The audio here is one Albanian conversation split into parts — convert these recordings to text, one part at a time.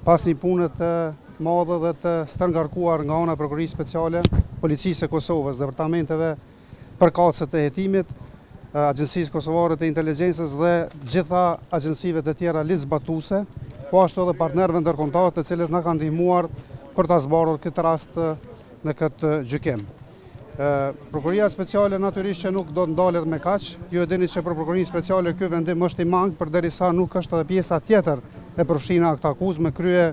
pas një punë të madhe dhe të stërngarkuar nga ana e Prokurisë Speciale, Policisë së Kosovës, departamenteve përkatëse të hetimit, Agjencisë Kosovare të Inteligjencës dhe gjitha agjencive të tjera ligjzbatuese, po ashtu edhe partnerëve ndërkombëtar të cilët na kanë ndihmuar për ta zbardhur këtë rast në këtë gjykim. Prokuria Speciale natyrisht që nuk do të ndalet me kaq. Ju e dini që për Prokurinë Speciale ky vendim është i mangë përderisa nuk është edhe pjesa tjetër e përfshirë aktë akuzë me krye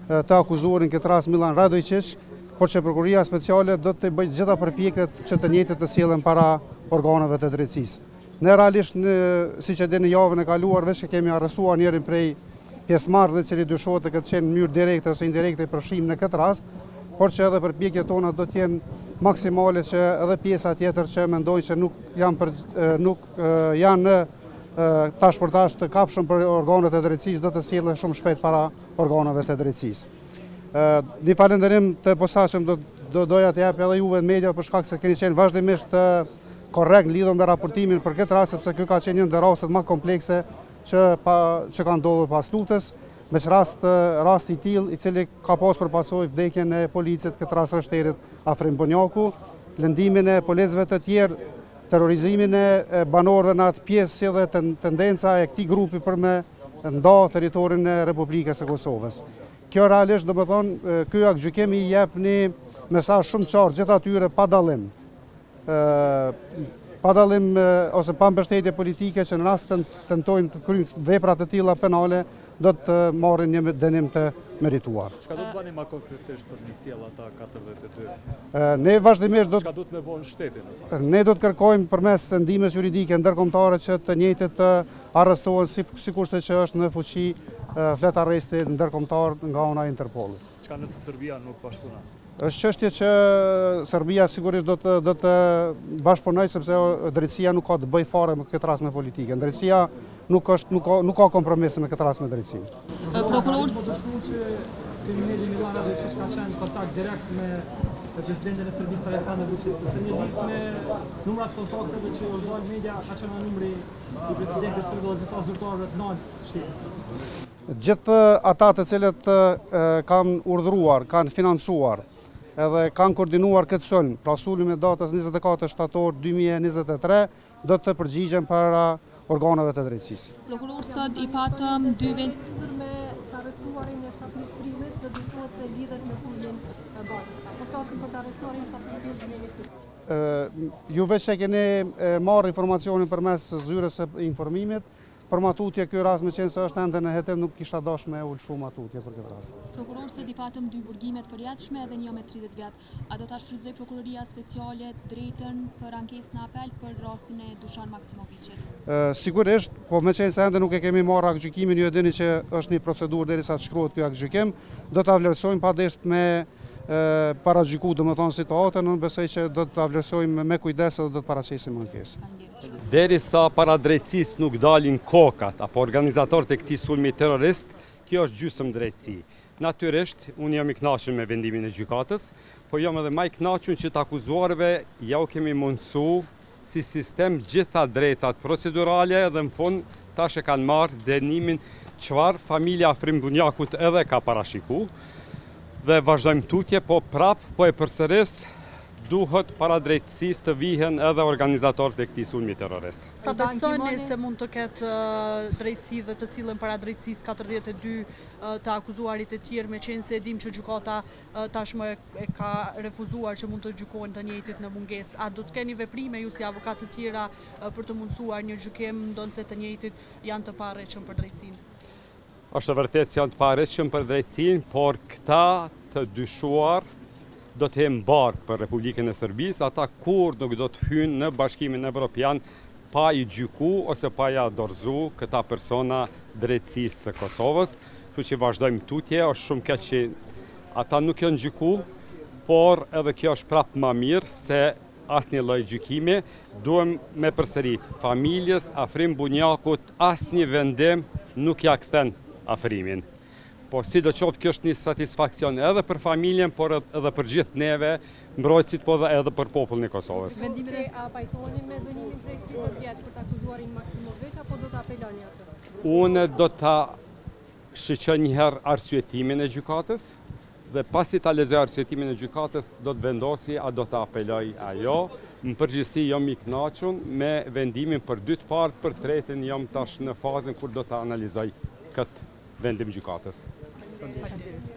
të akuzuarin këtë rast Milan Radojčić, por që Prokuria Speciale do të bëjë gjitha përpjekjet që të njëjtit të sillen para organeve të drejtësisë. Ne realisht, siç e dini, javën e kaluar veç që kemi arrestuar njërin prej pjesëmarrësve i cili dyshohet të ketë qenë në mënyrë direkte ose indirekte i përfshirë në këtë rast, por që edhe përpjekjet tona do të jenë maksimale që edhe pjesa tjetër që mendojnë që nuk janë tash për tash të kapshëm për organet e drejtësisë do të sillen shumë shpejt para organeve të drejtësisë. Një falënderim të posaçëm do doja të jap edhe juve në media për shkak se keni qenë vazhdimisht korrekt lidhur me raportimin për këtë rast, sepse ky ka qenë një ndër rastet më komplekse që ka ndodhur pas luftës, me rast i tillë i cili ka pas për pasojë vdekjen e policit, këtë rast rështerit Afrim Bonjaku, lëndimin e policëve të tjerë, terrorizimin e banorëve në atë pjesë dhe tendenca e këtij grupi për me nda territorin e Republikës së Kosovës. Kjo realisht do të thonë ky aktgjykim i jep një mesazh shumë qartë gjithë atyre pa dallim. Pa dallim ose pa mbështetje politike që në rast të tentojnë të kryejnë vepra të tilla penale do të marrin një dënim të merituar. Çka do të bëni më konkretisht për një sjellje ata 42? Ne vazhdimisht çka do të më bëjnë shteti? Ne do të kërkojmë përmes ndihmës juridike ndërkombëtare që të njëjtit të arrestohen sikurse që është në fuqi flet arresti ndërkombëtar nga ana e Interpolit. Çka nëse Serbia nuk bashkëpunon? Është çështje që Serbia sigurisht do të bashkëpunojë sepse drejtësia nuk ka të bëjë fare me këtë rast me politikën. Drejtësia nuk ka kompromis me këtë rast me drejtësinë. Prokurori po dëshmon që kriminali Milan Radojčić ka qenë në kontakt direkt me presidentin e Serbisë Aleksandar Vučić, sepse një listë me numrat kontakteve që është dalë media ka qenë numri i presidentit sërb dhe disa zyrtarëve të lartë të shtetit. Gjithë ata të cilët kanë urdhëruar, kanë financuar edhe kanë koordinuar këtë sulm, pra sulmi me datës 24 shtator 2023, do të përgjigjen para organeve të drejtësisë. Prokuror, sot i patëm 2 vend me të arrestuarin e 17 prillit që dyshohet se lidhet me sulmin e Bajrës. Po flasim për të arrestuarin e 17 prillit. Ju veç e keni marrë informacionin përmes zyrës së informimit. Për matutje, ky rast me qenë se është ende në hetim, nuk kisha dashur me ul shumë matutje për këtë rast. Prokuror, sot i patëm 2 burgimet përjashme edhe një me 30 vjet. A do ta shfrytëzoj Prokuroria Speciale drejtën për ankesën në apel për rastin e Dušan Maksimovićit? Sigurisht, po me qenë se ende nuk e kemi marrë aktgjykimin, ju e dini që është një procedurë derisa të shkruhet ky aktgjykim, do ta vlerësojmë padesht me paragjyku, domethënë situatën, unë besoj që do ta vlerësojmë me kujdes dhe do të paraqesim ankesën. Derisa para drejtësisë nuk dalin kokat apo organizatorët e këtij sulmi terrorist, kjo është gjysmë drejtësi. Natyrisht, unë jam i kënaqur me vendimin e gjykatës, po jam edhe më i kënaqur që të akuzuarve ja u kemi mundsu si sistem gjitha drejtat procedurale dhe në fund tash e kanë marrë dënimin çfarë familja Afrim Bonjakut edhe ka parashiku. Dhe vazhdojmë tutje, po po e përsëris duhet para drejtësisë të vihen edhe organizatorët e këtij sulmi terrorist. Sa besoni se mund të ketë drejtësi dhe të sillen para drejtësisë 42 të akuzuarit e tjerë, me qenë se e dim që gjykata tashmë e ka refuzuar që mund të gjykohen të njëjtit në mungesë. A do të keni veprime ju si avokat të tjera për të mundësuar një gjykim ndonse të njëjtit janë të parëheqshëm për drejtësinë? Është vërtet që janë të parëheqshëm për drejtësinë, por këta të dyshuar do të jenë barkë për Republikën e Serbisë, ata kur nuk do të hynë në Bashkimin Evropian pa i gjyku ose pa ja dorëzu këta persona drejtësisë së Kosovës. Kështu që vazhdojmë tutje, është shumë keq që ata nuk janë gjyku, por edhe kjo është prapë më mirë se asnjë lloj gjykimi. Duhem me përsërit, familjes Afrim Bonjakut asnjë vendim nuk ja kthen afrimin. Po sidoqoftë kjo është një satisfaksion edhe për familjen, por edhe për gjithë neve, mbrojtësit, po edhe për popullin e Kosovës. Vendimit a pajtoheni me dënimin prej 30 vjet për të akuzuarin Maksimović apo do të apeloni atë? Unë do ta shiqoj njëherë arsyetimin e gjykatës dhe pasi ta lexoj arsyetimin e gjykatës do të vendosi a do të apeloj ajo. Në përgjithësi jam i kënaqur me vendimin për dytë parë, për tretën jam tash në fazën kur do të analizoj këtë vendim gjykatës. Faleminderit.